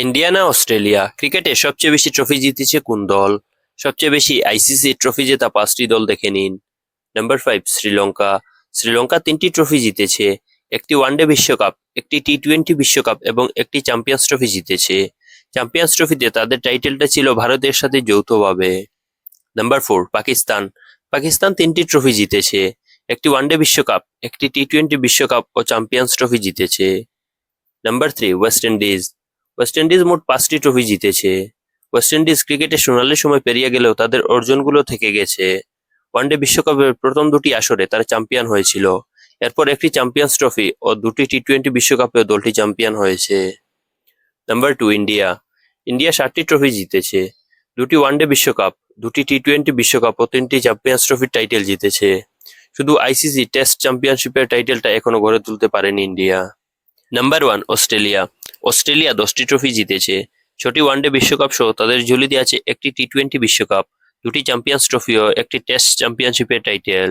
India না Australia? ক্রিকেটে সবচেয়ে বেশি ট্রফি জিতেছে কোন দল? সবচেয়ে বেশি আইসিসি ট্রফি জেতা 5টি দল দেখে নিন। নাম্বার 5 শ্রীলঙ্কা। শ্রীলঙ্কা 3টি ট্রফি জিতেছে, একটি ওয়ানডে বিশ্বকাপ, একটি টি-20 বিশ্বকাপ এবং একটি চ্যাম্পিয়ন্স ট্রফি জিতেছে। চ্যাম্পিয়ন্স ট্রফিতে তাদের টাইটেলটা ছিল ভারতের সাথে যৌথভাবে। নাম্বার 4 পাকিস্তান। পাকিস্তান 3টি ট্রফি জিতেছে, একটি ওয়ানডে বিশ্বকাপ, একটি টি-20 বিশ্বকাপ ও চ্যাম্পিয়ন্স ট্রফি জিতেছে। Number 3 West Indies. West Indies মোট 5টি ট্রফি জিতেছে। ওয়েস্ট ইন্ডিজ ক্রিকেটে সোনালী সময় পেরিয়ে গেলেও তাদের অর্জনগুলো থেকে গেছে। ওয়ানডে বিশ্বকাপের প্রথম দুটি আসরে তারা চ্যাম্পিয়ন হয়েছিল। এরপর একটি চ্যাম্পিয়ন্স ট্রফি ও দুটি টি-20 বিশ্বকাপেও দলটি চ্যাম্পিয়ন হয়েছে। Number 2 India. ইন্ডিয়া 7টি ট্রফি জিতেছে, দুটি ওয়ানডে বিশ্বকাপ, দুটি টি-20 বিশ্বকাপ ও 3টি চ্যাম্পিয়ন্স ট্রফির টাইটেল জিতেছে। শুধু আইসিসি টেস্ট চ্যাম্পিয়নশিপের টাইটেলটা এখনো গড়ে তুলতে পারেনি ইন্ডিয়া। Number 1 Australia. অস্ট্রেলিয়া 10টি ট্রফি জিতেছে, 6টি ওয়ানডে বিশ্বকাপ সহ তাদের ঝুলিতে আছে একটি টি-20 বিশ্বকাপ, দুটি চ্যাম্পিয়ন্স ট্রফি ও একটি টেস্ট চ্যাম্পিয়নশিপের টাইটেল।